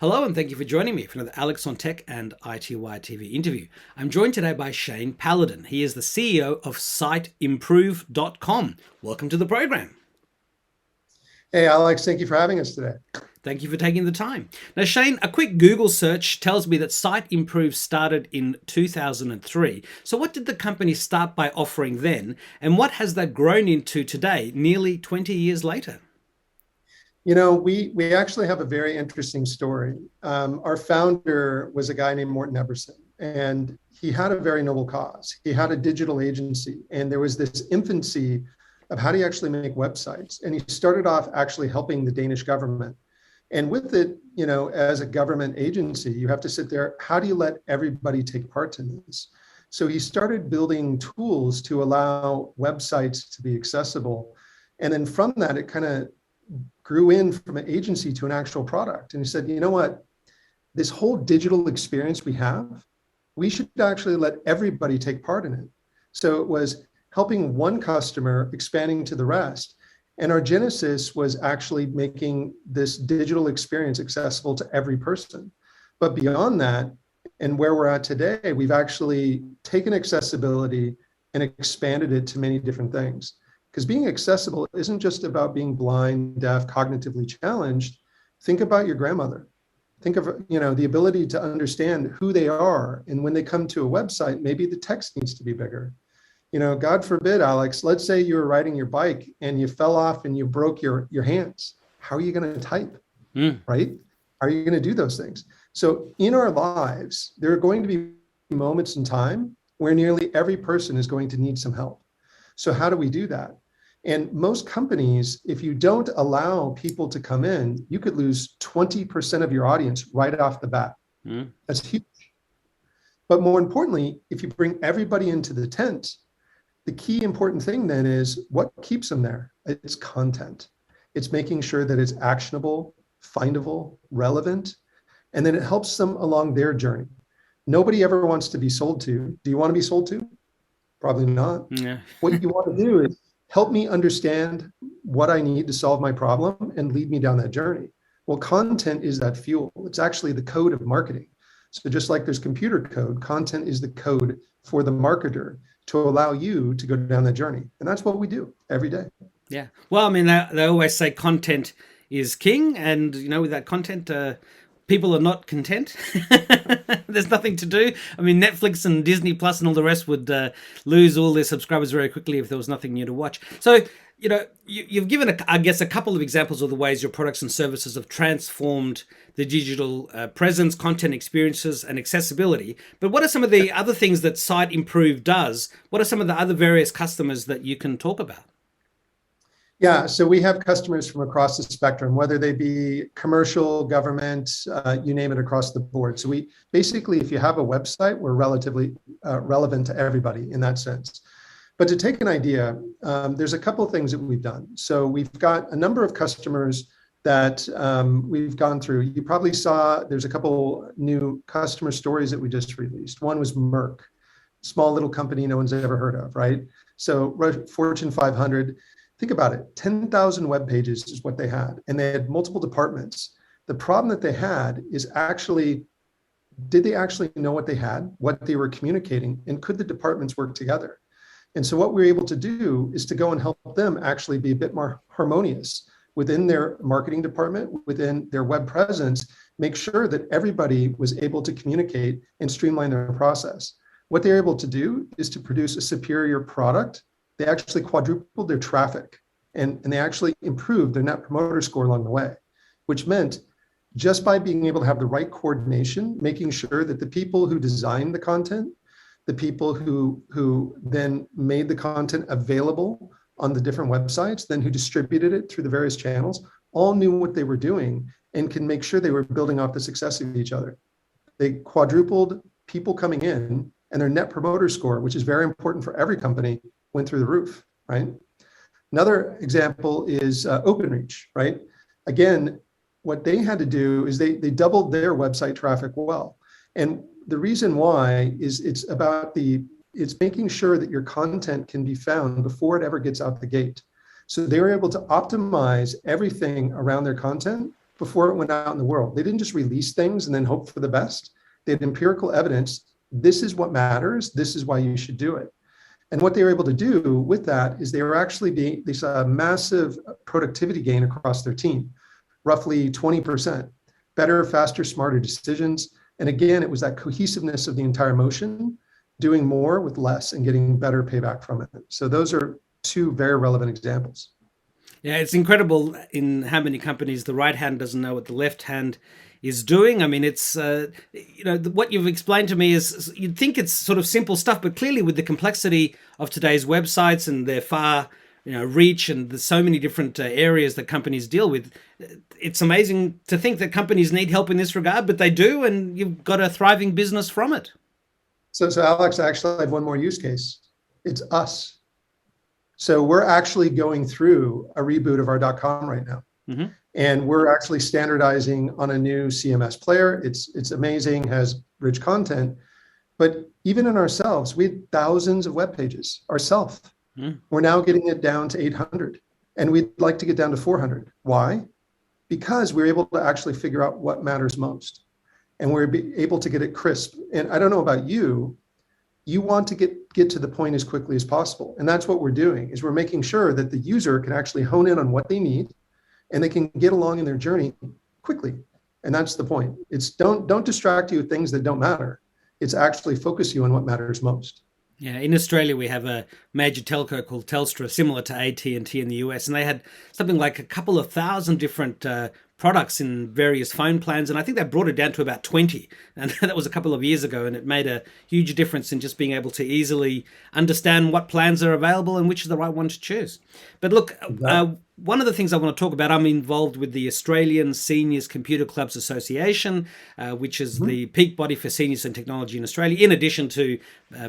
Hello, and thank you for joining me for another Alex on Tech and iTWire TV interview. I'm joined today by Shane Paladin. He is the CEO of Siteimprove.com. Welcome to the program. Hey, Alex, thank you for having us today. Thank you for taking the time. Now, Shane, a quick Google search tells me that Siteimprove started in 2003. So what did the company start by offering then, and what has that grown into today, nearly 20 years later? You know, we actually have a very interesting story. Our founder was a guy named Morton Everson, and he had a very noble cause. He had a digital agency, and there was this infancy of how do you actually make websites. And he started off actually helping the Danish government. And with it, you know, as a government agency, you have to sit there, how do you let everybody take part in this? So he started building tools to allow websites to be accessible. And then from that, it kind of grew in from an agency to an actual product. And he said, you know what, this whole digital experience we have, we should actually let everybody take part in it. So it was helping one customer, expanding to the rest. And our genesis was actually making this digital experience accessible to every person. But beyond that, and where we're at today, we've actually taken accessibility and expanded it to many different things. Because being accessible isn't just about being blind, deaf, cognitively challenged. Think about your grandmother. Think of, you know, the ability to understand who they are. And when they come to a website, maybe the text needs to be bigger. You know, God forbid, Alex, let's say you were riding your bike and you fell off and you broke your hands. How are you going to type, right? How are you going to do those things? So in our lives, there are going to be moments in time where nearly every person is going to need some help. So how do we do that? And most companies, if you don't allow people to come in, you could lose 20% of your audience right off the bat. That's huge. But more importantly, if you bring everybody into the tent, the key important thing then is what keeps them there? It's content. It's making sure that it's actionable, findable, relevant, and then it helps them along their journey. Nobody ever wants to be sold to. Do you want to be sold to? Probably not. Yeah. What you want to do is help me understand what I need to solve my problem and lead me down that journey. Well, content is that fuel. It's actually the code of marketing. So just like there's computer code, content is the code for the marketer to allow you to go down that journey. And that's what we do every day. Yeah. Well, I mean, they always say content is king. And, you know, with that content, people are not content. There's nothing to do. I mean, Netflix and Disney Plus and all the rest would lose all their subscribers very quickly if there was nothing new to watch. So, you know, you've given, I guess, a couple of examples of the ways your products and services have transformed the digital presence, content experiences, and accessibility. But what are some of the other things that Siteimprove does? What are some of the other various customers that you can talk about? Yeah, so we have customers from across the spectrum, whether they be commercial, government, you name it, across the board. So we basically, if you have a website, we're relatively relevant to everybody in that sense. But to take an idea, there's a couple of things that we've done. So we've got a number of customers that we've gone through. You probably saw there's a couple new customer stories that we just released. One was Merck, small little company no one's ever heard of, right? So Fortune 500. Think about it, 10,000 web pages is what they had, and they had multiple departments. The problem that they had is actually, did they actually know what they had, what they were communicating, and could the departments work together? And so what we were able to do is to go and help them actually be a bit more harmonious within their marketing department, within their web presence, make sure that everybody was able to communicate and streamline their process. What they're able to do is to produce a superior product. They actually quadrupled their traffic and they actually improved their net promoter score along the way, which meant just by being able to have the right coordination, making sure that the people who designed the content, the people who then made the content available on the different websites, then who distributed it through the various channels, all knew what they were doing and can make sure they were building off the success of each other. They quadrupled people coming in, and their net promoter score, which is very important for every company, went through the roof, right? Another example is OpenReach, right? Again, what they had to do is they doubled their website traffic well. And the reason why is it's making sure that your content can be found before it ever gets out the gate. So they were able to optimize everything around their content before it went out in the world. They didn't just release things and then hope for the best. They had empirical evidence. This is what matters. This is why you should do it. And what they were able to do with that is they saw a massive productivity gain across their team, roughly 20%. Better, faster, smarter decisions. And again, it was that cohesiveness of the entire motion, doing more with less and getting better payback from it. So those are two very relevant examples. Yeah, it's incredible in how many companies the right hand doesn't know what the left hand is doing. I mean, it's, what you've explained to me is you'd think it's sort of simple stuff, but clearly with the complexity of today's websites and their far, reach, and there's so many different areas that companies deal with, it's amazing to think that companies need help in this regard, but they do, and you've got a thriving business from it. So Alex, I actually have one more use case. It's us. So we're actually going through a reboot of our .com right now. Mm-hmm. And we're actually standardizing on a new CMS player. It's amazing, has rich content. But even in ourselves, we had thousands of web pages ourselves. Mm. We're now getting it down to 800. And we'd like to get down to 400. Why? Because we're able to actually figure out what matters most. And we're able to get it crisp. And I don't know about you, you want to get to the point as quickly as possible. And that's what we're doing, is we're making sure that the user can actually hone in on what they need and they can get along in their journey quickly. And that's the point. It's don't distract you with things that don't matter. It's actually focus you on what matters most. Yeah, in Australia, we have a major telco called Telstra, similar to AT&T in the US, and they had something like a couple of thousand different products in various phone plans, and I think they brought it down to about 20, and that was a couple of years ago, and it made a huge difference in just being able to easily understand what plans are available and which is the right one to choose. But look, one of the things I want to talk about, I'm involved with the Australian Seniors Computer Clubs Association, which is the peak body for seniors in technology in Australia, in addition to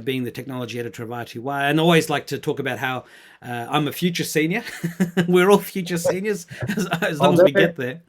being the technology editor of iTWire. And I always like to talk about how I'm a future senior. We're all future seniors as long as we get there.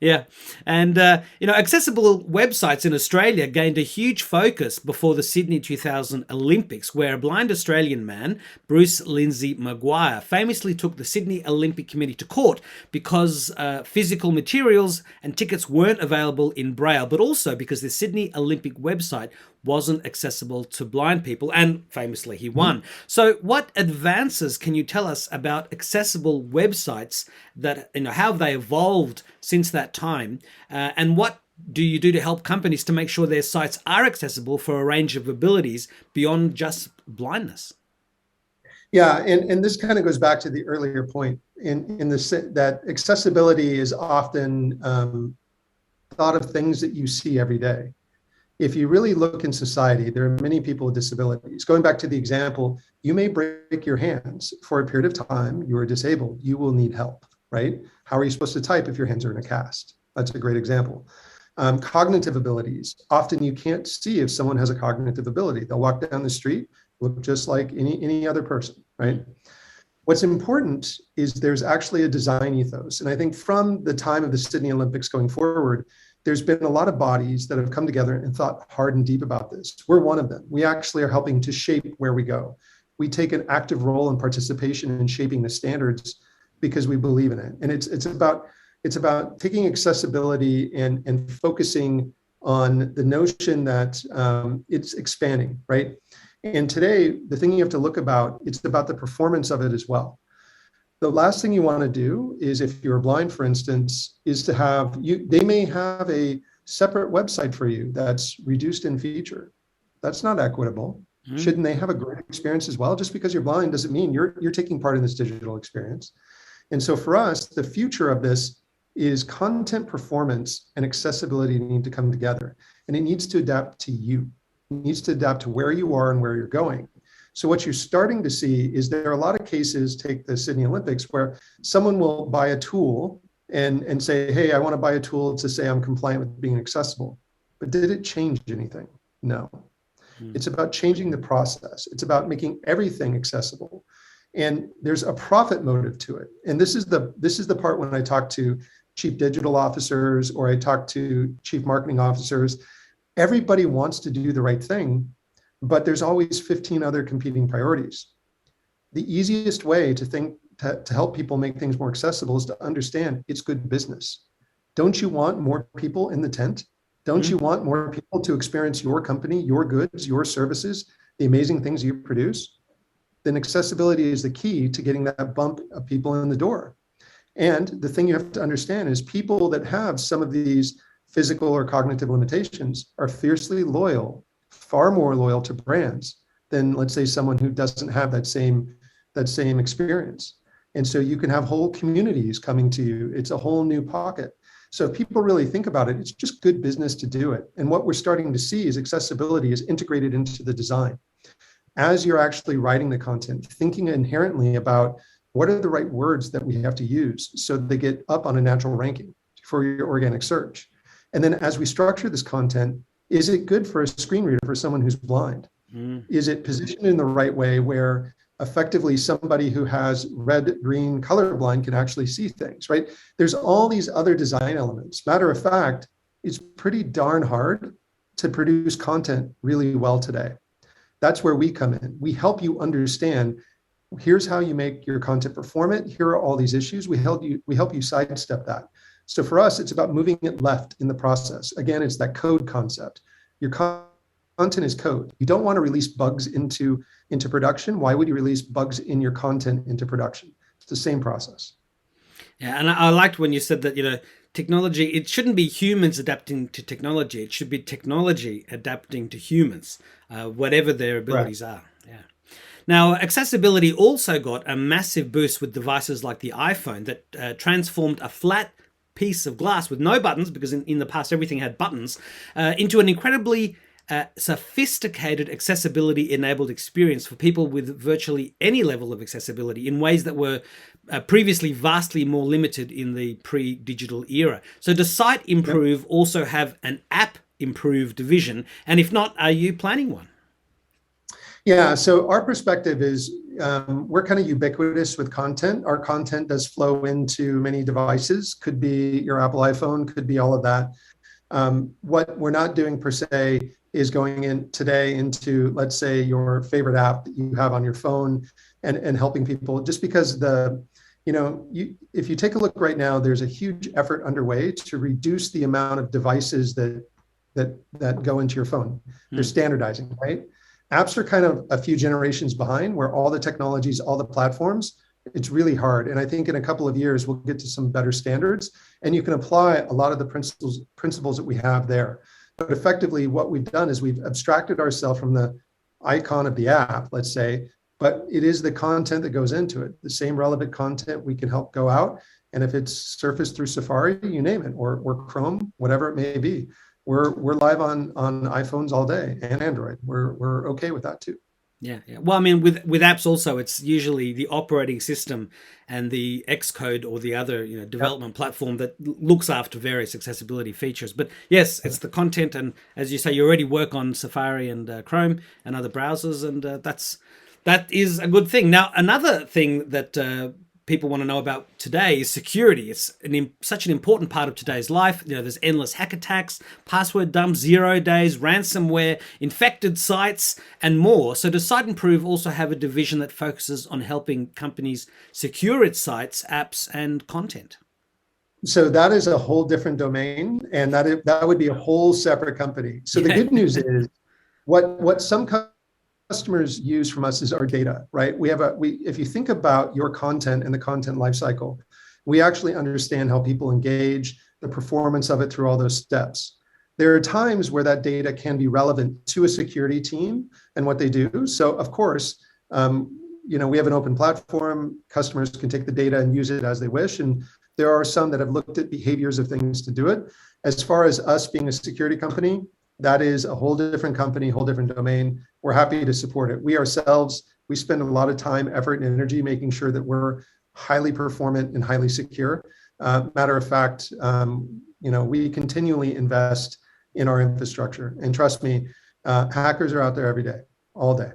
Yeah. And, accessible websites in Australia gained a huge focus before the Sydney 2000 Olympics, where a blind Australian man, Bruce Lindsay Maguire, famously took the Sydney Olympic Committee to court because physical materials and tickets weren't available in Braille, but also because the Sydney Olympic website wasn't accessible to blind people, and famously he won. So what advances can you tell us about accessible websites, that how have they evolved since that time, and what do you do to help companies to make sure their sites are accessible for a range of abilities beyond just blindness? Yeah, and this kind of goes back to the earlier point in that accessibility is often thought of things that you see every day. If you really look in society, there are many people with disabilities. Going back to the example, you may break your hands for a period of time, you are disabled, you will need help, right? How are you supposed to type if your hands are in a cast? That's a great example. Cognitive abilities, often you can't see if someone has a cognitive ability. They'll walk down the street, look just like any other person, right? What's important is there's actually a design ethos. And I think from the time of the Sydney Olympics going forward, there's been a lot of bodies that have come together and thought hard and deep about this. We're one of them. We actually are helping to shape where we go. We take an active role in participation in shaping the standards because we believe in it. And it's about taking accessibility and focusing on the notion that it's expanding, right? And today, the thing you have to look about, it's about the performance of it as well. The last thing you want to do is, if you're blind, for instance, is to have they may have a separate website for you that's reduced in feature. That's not equitable. Mm-hmm. Shouldn't they have a great experience as well? Just because you're blind doesn't mean you're taking part in this digital experience. And so for us, the future of this is content performance and accessibility need to come together. And it needs to adapt to you. It needs to adapt to where you are and where you're going. So what you're starting to see is there are a lot of cases, take the Sydney Olympics, where someone will buy a tool and say, hey, I want to buy a tool to say I'm compliant with being accessible. But did it change anything? No. It's about changing the process. It's about making everything accessible. And there's a profit motive to it. And this is the part when I talk to chief digital officers or I talk to chief marketing officers, everybody wants to do the right thing, but there's always 15 other competing priorities. The easiest way to help people make things more accessible is to understand it's good business. Don't you want more people in the tent? Don't you want more people to experience your company, your goods, your services, the amazing things you produce? Then accessibility is the key to getting that bump of people in the door. And the thing you have to understand is people that have some of these physical or cognitive limitations are fiercely loyal, far more loyal to brands than, let's say, someone who doesn't have that same experience. And so you can have whole communities coming to you. It's a whole new pocket. So if people really think about it, it's just good business to do it. And what we're starting to see is accessibility is integrated into the design. As you're actually writing the content, thinking inherently about what are the right words that we have to use so they get up on a natural ranking for your organic search. And then as we structure this content, is it good for a screen reader for someone who's blind? Is it positioned in the right way where effectively somebody who has red, green, colorblind can actually see things, right? There's all these other design elements. Matter of fact, it's pretty darn hard to produce content really well today. That's where we come in. We help you understand, here's how you make your content performant. Here are all these issues. We help you sidestep that. So for us, it's about moving it left in the process. Again, it's that code concept. Your content is code. You don't want to release bugs into production. Why would you release bugs in your content into production? It's the same process. Yeah, and I liked when you said that, technology, it shouldn't be humans adapting to technology. It should be technology adapting to humans, whatever their abilities are. Yeah. Now, accessibility also got a massive boost with devices like the iPhone that transformed a flat piece of glass with no buttons, because in the past everything had buttons, into an incredibly sophisticated accessibility enabled experience for people with virtually any level of accessibility in ways that were previously vastly more limited in the pre-digital era. So does Siteimprove also have an app improve division? And if not, are you planning one? Yeah, so our perspective is we're kind of ubiquitous with content. Our content does flow into many devices, could be your Apple iPhone, could be all of that. What we're not doing per se is going in today into, let's say, your favorite app that you have on your phone and helping people, just because if you take a look right now, there's a huge effort underway to reduce the amount of devices that go into your phone. They're standardizing, right? Apps are kind of a few generations behind, where all the technologies, all the platforms, it's really hard. And I think in a couple of years, we'll get to some better standards, and you can apply a lot of the principles that we have there. But effectively, what we've done is we've abstracted ourselves from the icon of the app, let's say, but it is the content that goes into it. The same relevant content we can help go out. And if it's surfaced through Safari, you name it, or Chrome, whatever it may be. We're live on iPhones all day and Android. We're okay with that too. Yeah. Well, I mean, with apps also, it's usually the operating system and the Xcode or the other development platform that looks after various accessibility features. But yes, it's the content, and as you say, you already work on Safari and Chrome and other browsers, and that is a good thing. Now, another thing that people want to know about today is security. It's such an important part of today's life. There's endless hack attacks, password dumps, 0 days, ransomware, infected sites, and more. So does Siteimprove also have a division that focuses on helping companies secure its sites, apps, and content? So that is a whole different domain, and that would be a whole separate company. So the good news is what some customers use from us is our data, right? If you think about your content and the content lifecycle, we actually understand how people engage, the performance of it through all those steps. There are times where that data can be relevant to a security team and what they do. So of course, we have an open platform. Customers can take the data and use it as they wish. And there are some that have looked at behaviors of things to do it. As far as us being a security company, that is a whole different company, whole different domain. We're happy to support it. We ourselves, we spend a lot of time, effort, and energy making sure that we're highly performant and highly secure. Matter of fact, we continually invest in our infrastructure. And trust me, hackers are out there every day, all day.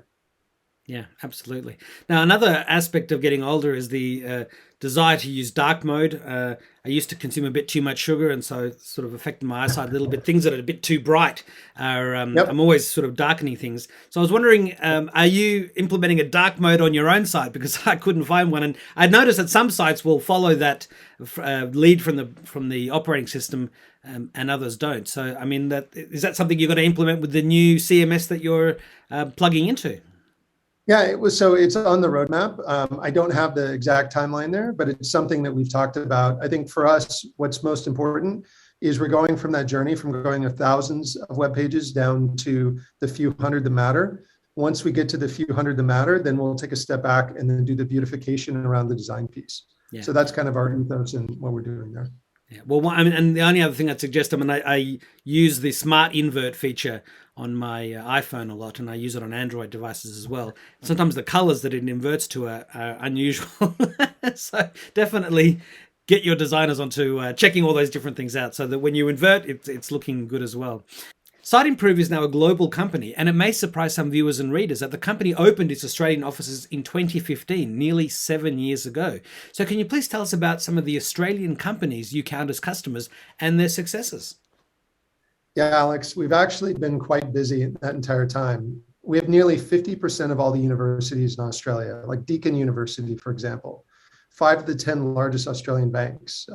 Yeah, absolutely. Now, another aspect of getting older is the desire to use dark mode. I used to consume a bit too much sugar, and so it's sort of affected my eyesight a little bit. Things that are a bit too bright are, Yep. I'm always sort of darkening things. So I was wondering, are you implementing a dark mode on your own site? Because I couldn't find one, and I noticed that some sites will follow that lead from the operating system, and others don't. So, I mean, is that something you've got to implement with the new CMS that you're plugging into? Yeah, it was, so it's on the roadmap. I don't have the exact timeline there, but it's something that we've talked about. I think for us, what's most important is we're going from that journey from going to thousands of web pages down to the few hundred that matter. Once we get to the few hundred that matter, then we'll take a step back and then do the beautification around the design piece. Yeah. So that's kind of our ethos and what we're doing there. Yeah. Well, I mean, and the only other thing I'd suggest, I mean, I use the smart invert feature on my iPhone a lot, and I use it on Android devices as well. Sometimes the colors that it inverts to are unusual. So definitely get your designers onto checking all those different things out so that when you invert, it's looking good as well. Siteimprove is now a global company, and it may surprise some viewers and readers that the company opened its Australian offices in 2015, nearly 7 years ago. So can you please tell us about some of the Australian companies you count as customers and their successes? Yeah, Alex, we've actually been quite busy that entire time. We have nearly 50% of all the universities in Australia, like Deakin University, for example, 5 of the 10 largest Australian banks,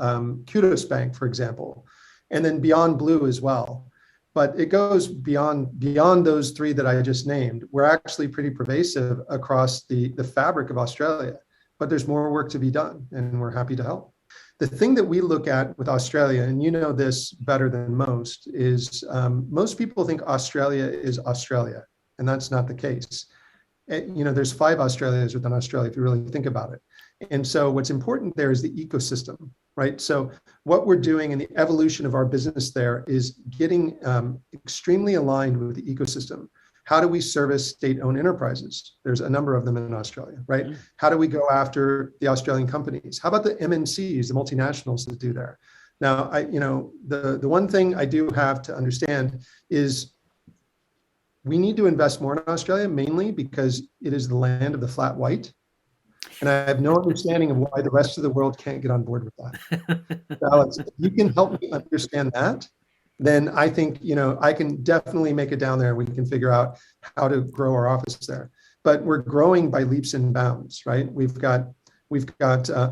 Kudos Bank, for example, and then Beyond Blue as well. But it goes beyond those three that I just named. We're actually pretty pervasive across the fabric of Australia, but there's more work to be done, and we're happy to help. The thing that we look at with Australia, and you know this better than most, is most people think Australia is Australia, and that's not the case. There's 5 Australias within Australia if you really think about it. And so what's important there is the ecosystem, right? So what we're doing in the evolution of our business there is getting extremely aligned with the ecosystem. How do we service state-owned enterprises? There's a number of them in Australia, right? Mm-hmm. How do we go after the Australian companies? How about the MNCs, the multinationals that do there? Now, the one thing I do have to understand is we need to invest more in Australia, mainly because it is the land of the flat white. And I have no understanding of why the rest of the world can't get on board with that. Alex, if you can help me understand that, then I think, I can definitely make it down there and we can figure out how to grow our office there. But we're growing by leaps and bounds, right? We've got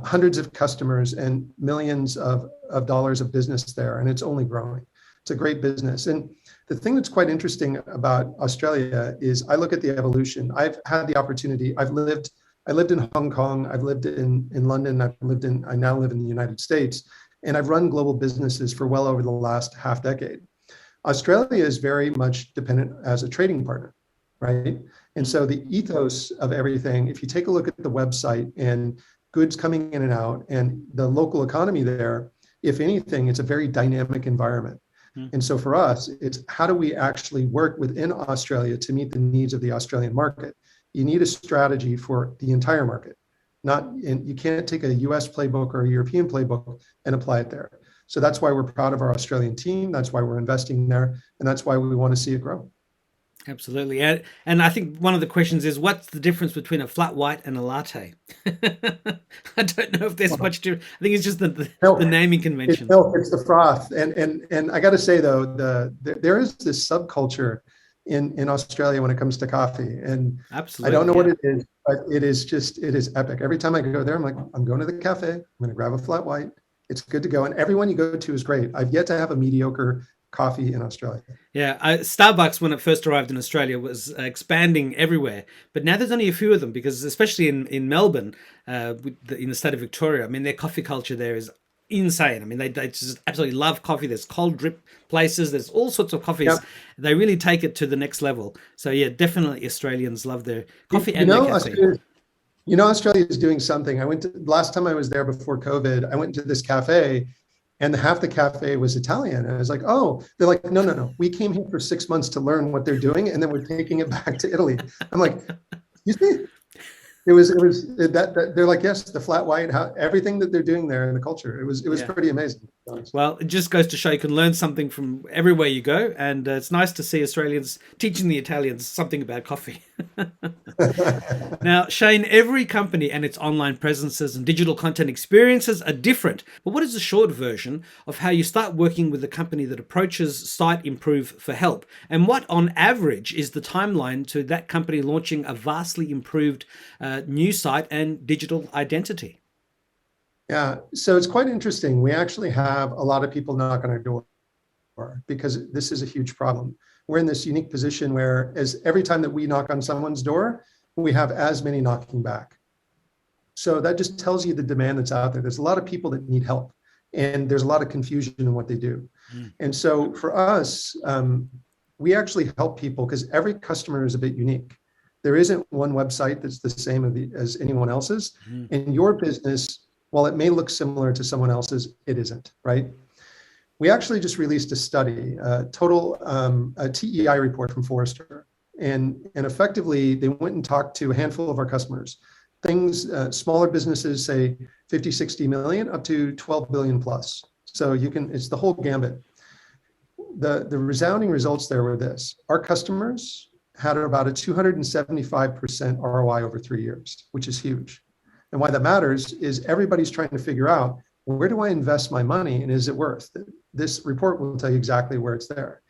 hundreds of customers and millions of dollars of business there, and it's only growing. It's a great business. And the thing that's quite interesting about Australia is I look at the evolution. I've had the opportunity, I lived in Hong Kong, I've lived in London, I now live in the United States, and I've run global businesses for well over the last half decade. Australia is very much dependent as a trading partner, right? And so the ethos of everything, if you take a look at the website and goods coming in and out and the local economy there, if anything, it's a very dynamic environment. And so for us, it's how do we actually work within Australia to meet the needs of the Australian market? You need a strategy for the entire market. You can't take a US playbook or a European playbook and apply it there. So that's why we're proud of our Australian team. That's why we're investing there. And that's why we want to see it grow. Absolutely. And I think one of the questions is, what's the difference between a flat white and a latte? I don't know if there's much difference. I think it's just the naming convention. It's the froth. And I got to say, though, there is this subculture in Australia when it comes to coffee. And absolutely, I don't know what it is, but it is epic. Every time I go there, I'm like, I'm going to the cafe. I'm going to grab a flat white. It's good to go. And everyone you go to is great. I've yet to have a mediocre coffee in Australia. Yeah, Starbucks, when it first arrived in Australia, was expanding everywhere. But now there's only a few of them, because especially in Melbourne, in the state of Victoria, I mean, their coffee culture there is insane. I mean, they just absolutely love coffee. There's cold drip places. There's all sorts of coffees. Yep. They really take it to the next level. So yeah, definitely Australians love their coffee and their cafe. Australia is doing something. Last time I was there before COVID, I went to this cafe and half the cafe was Italian. And I was like, oh, they're like, no. We came here for 6 months to learn what they're doing. And then we're taking it back to Italy. I'm like, excuse me? It was that they're like, yes, the flat white, everything that they're doing there in the culture. It was pretty amazing. honest. Well, it just goes to show you can learn something from everywhere you go, and it's nice to see Australians teaching the Italians something about coffee. Now, Shane, every company and its online presences and digital content experiences are different. But what is the short version of how you start working with a company that approaches Siteimprove for help? And what, on average, is the timeline to that company launching a vastly improved new site and digital identity? Yeah, so it's quite interesting. We actually have a lot of people knock on our door because this is a huge problem. We're in this unique position where as every time that we knock on someone's door, we have as many knocking back. So that just tells you the demand that's out there. There's a lot of people that need help, and there's a lot of confusion in what they do. And so for us, we actually help people because every customer is a bit unique. There isn't one website that's the same as anyone else's. And your business, while it may look similar to someone else's, it isn't, right? We actually just released a study, a TEI report from Forrester. And effectively, they went and talked to a handful of our customers. Smaller businesses, say 50, 60 million, up to 12 billion plus. So it's the whole gambit. The resounding results there were this. Our customers had about a 275% ROI over 3 years, which is huge. And why that matters is everybody's trying to figure out, where do I invest my money and is it worth it? This report will tell you exactly where it's there.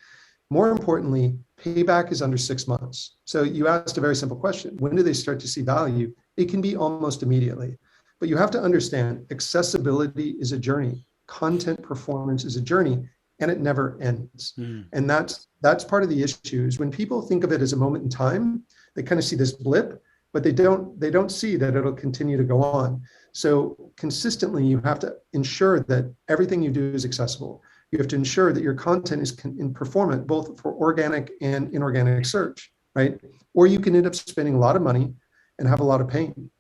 More importantly, payback is under 6 months. So you asked a very simple question. When do they start to see value? It can be almost immediately. But you have to understand, accessibility is a journey. Content performance is a journey, and it never ends. And that's part of the issue is when people think of it as a moment in time, they kind of see this blip, but they don't see that it'll continue to go on. So consistently, you have to ensure that everything you do is accessible. You have to ensure that your content is performant, both for organic and inorganic search, right? Or you can end up spending a lot of money and have a lot of pain.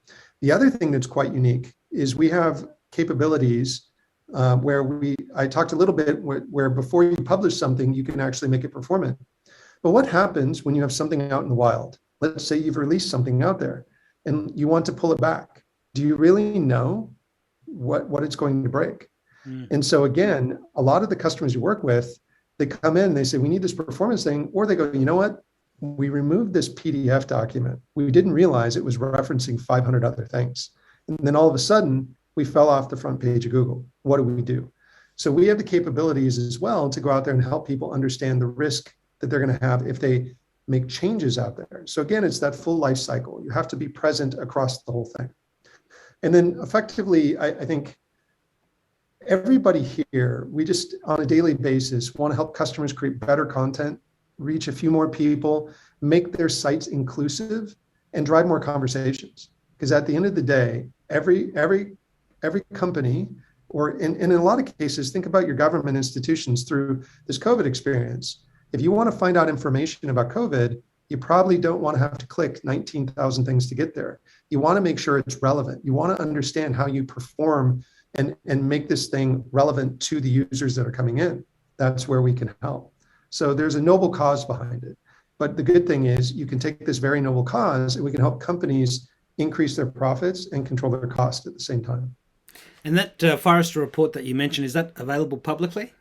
The other thing that's quite unique is we have capabilities where I talked a little bit where before you publish something, you can actually make it performant. But what happens when you have something out in the wild? Let's say you've released something out there and you want to pull it back. Do you really know what it's going to break? And so again, a lot of the customers you work with, they come in and they say, we need this performance thing, or they go, you know what? We removed this PDF document. We didn't realize it was referencing 500 other things. And then all of a sudden, we fell off the front page of Google. What do we do? So we have the capabilities as well to go out there and help people understand the risk that they're going to have if they make changes out there. So again, it's that full life cycle. You have to be present across the whole thing. And then effectively, I think everybody here, we just on a daily basis want to help customers create better content, reach a few more people, make their sites inclusive, and drive more conversations. Because at the end of the day, every company, or in a lot of cases, think about your government institutions through this COVID experience. If you want to find out information about COVID, you probably don't want to have to click 19,000 things to get there. You want to make sure it's relevant. You want to understand how you perform and make this thing relevant to the users that are coming in. That's where we can help. So there's a noble cause behind it. But the good thing is you can take this very noble cause and we can help companies increase their profits and control their cost at the same time. And that Forrester report that you mentioned, is that available publicly?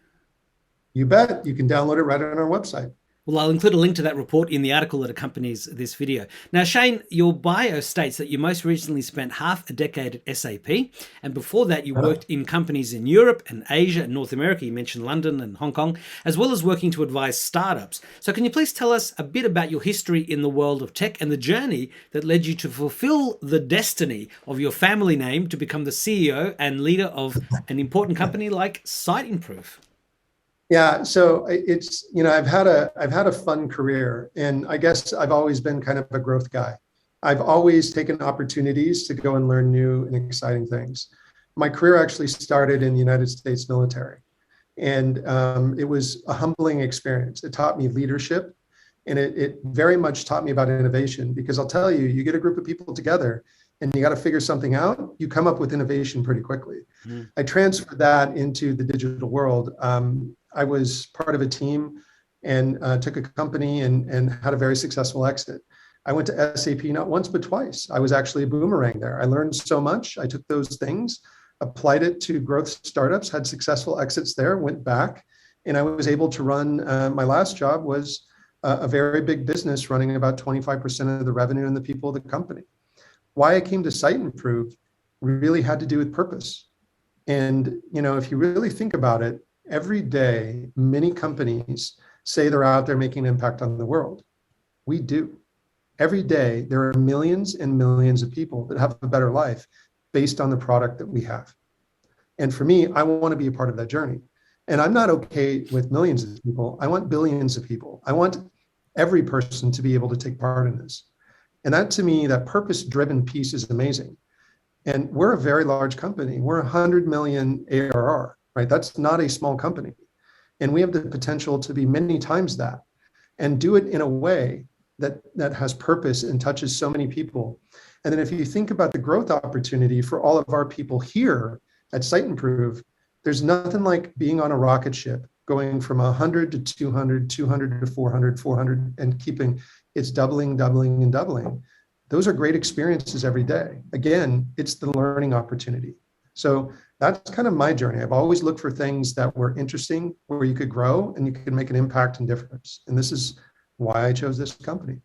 You bet. You can download it right on our website. Well, I'll include a link to that report in the article that accompanies this video. Now, Shane, your bio states that you most recently spent half a decade at SAP, and before that you worked in companies in Europe and Asia and North America. You mentioned London and Hong Kong, as well as working to advise startups. So can you please tell us a bit about your history in the world of tech and the journey that led you to fulfill the destiny of your family name to become the CEO and leader of an important company like Siteimprove? Yeah, so it's, I've had a fun career, and I guess I've always been kind of a growth guy. I've always taken opportunities to go and learn new and exciting things. My career actually started in the United States military, and it was a humbling experience. It taught me leadership, and it very much taught me about innovation, because I'll tell you, you get a group of people together and you got to figure something out, you come up with innovation pretty quickly. I transferred that into the digital world. I was part of a team and took a company and had a very successful exit. I went to SAP not once, but twice. I was actually a boomerang there. I learned so much. I took those things, applied it to growth startups, had successful exits there, went back, and I was able to run, my last job was a very big business running about 25% of the revenue and the people of the company. Why I came to Siteimprove really had to do with purpose. And, if you really think about it, every day, many companies say they're out there making an impact on the world. We do. Every day, there are millions and millions of people that have a better life based on the product that we have. And for me, I want to be a part of that journey. And I'm not okay with millions of people. I want billions of people. I want every person to be able to take part in this. And that, to me, that purpose-driven piece is amazing. And we're a very large company. We're 100 million ARR, right? That's not a small company. And we have the potential to be many times that and do it in a way that has purpose and touches so many people. And then if you think about the growth opportunity for all of our people here at Siteimprove, there's nothing like being on a rocket ship, going from 100 to 200, 200 to 400, 400, and keeping it's doubling, doubling, and doubling. Those are great experiences every day. Again, it's the learning opportunity. So that's kind of my journey. I've always looked for things that were interesting, where you could grow and you could make an impact and difference. And this is why I chose this company.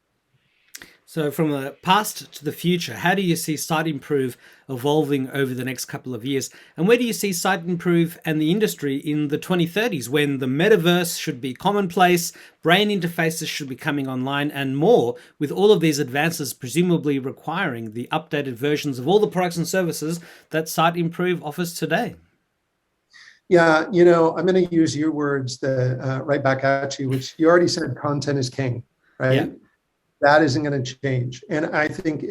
So from the past to the future, how do you see Siteimprove evolving over the next couple of years? And where do you see Siteimprove and the industry in the 2030s, when the metaverse should be commonplace, brain interfaces should be coming online, and more, with all of these advances presumably requiring the updated versions of all the products and services that Siteimprove offers today? Yeah, I'm going to use your words right back at you, which you already said, content is king, right? Yeah. That isn't going to change. And I think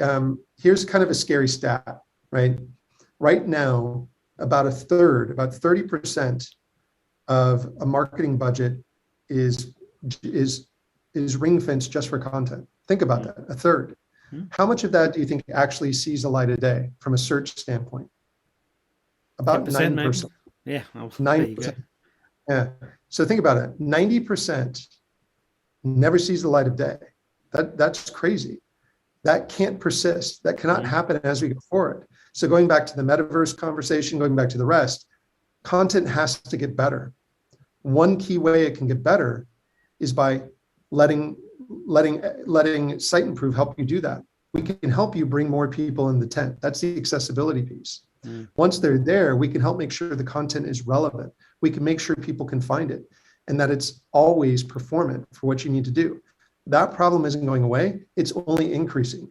here's kind of a scary stat, right? Right now, about 30% of a marketing budget is ring-fenced just for content. Think about that, a third. How much of that do you think actually sees the light of day from a search standpoint? About 9%. Maybe. Yeah, 9%. Yeah. So think about it. 90% never sees the light of day. That's crazy. That can't persist. That cannot happen as we go forward. So going back to the metaverse conversation, going back to the rest, content has to get better. One key way it can get better is by letting Siteimprove help you do that. We can help you bring more people in the tent. That's the accessibility piece. Once they're there, we can help make sure the content is relevant. We can make sure people can find it and that it's always performant for what you need to do. That problem isn't going away. It's only increasing.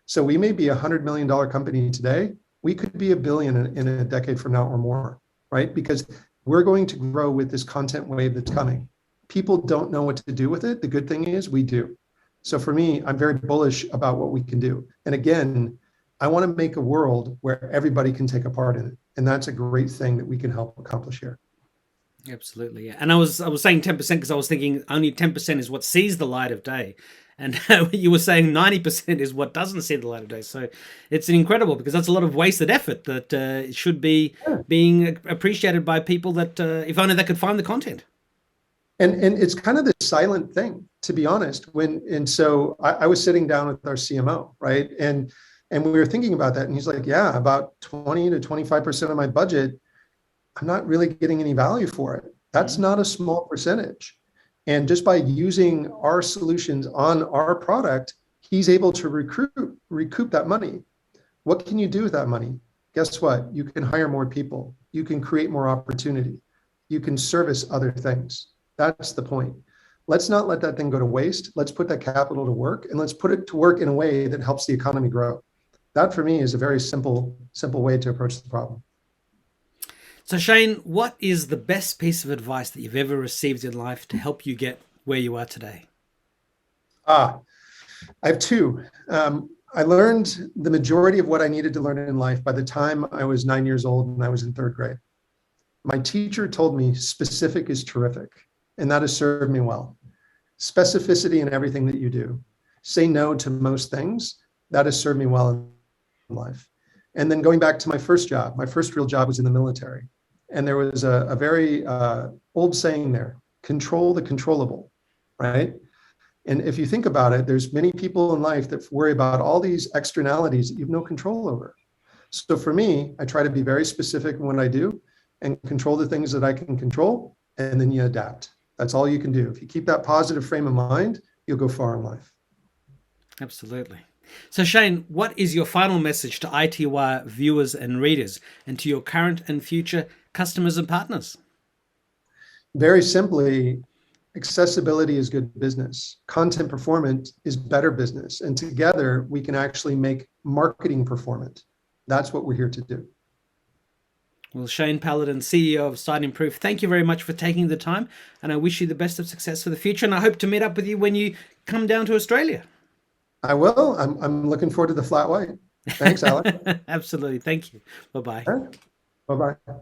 So we may be $100 million company today. We could be $1 billion in a decade from now or more, right? Because we're going to grow with this content wave that's coming. People don't know what to do with it. The good thing is we do. So for me, I'm very bullish about what we can do. And again, I want to make a world where everybody can take a part in it. And that's a great thing that we can help accomplish here. Absolutely, yeah. And I was saying 10% because I was thinking only 10% is what sees the light of day, and you were saying 90% is what doesn't see the light of day. So it's incredible, because that's a lot of wasted effort that should be being appreciated by people that if only they could find the content. And it's kind of the silent thing, to be honest. So I was sitting down with our CMO, right, and we were thinking about that, and he's like, "Yeah, about 20 to 25% of my budget, I'm not really getting any value for it." That's not a small percentage. And just by using our solutions on our product, he's able to recoup that money. What can you do with that money? Guess what? You can hire more people. You can create more opportunity. You can service other things. That's the point. Let's not let that thing go to waste. Let's put that capital to work, and let's put it to work in a way that helps the economy grow. That, for me, is a very simple way to approach the problem. So Shane, what is the best piece of advice that you've ever received in life to help you get where you are today? I have two. I learned the majority of what I needed to learn in life by the time I was 9 years old and I was in third grade. My teacher told me specific is terrific, and that has served me well. Specificity in everything that you do. Say no to most things. That has served me well in life. And then going back to my first real job was in the military. And there was a very old saying there, control the controllable, right? And if you think about it, there's many people in life that worry about all these externalities that you have no control over. So for me, I try to be very specific in what I do and control the things that I can control, and then you adapt. That's all you can do. If you keep that positive frame of mind, you'll go far in life. Absolutely. So Shane, what is your final message to iTWire viewers and readers, and to your current and future customers and partners? Very simply, accessibility is good business. Content performant is better business. And together we can actually make marketing performant. That's what we're here to do. Well, Shane Paladin, CEO of Siteimprove, thank you very much for taking the time, and I wish you the best of success for the future. And I hope to meet up with you when you come down to Australia. I will. I'm looking forward to the flat white. Thanks, Alex. Absolutely. Thank you. Bye-bye. Bye-bye.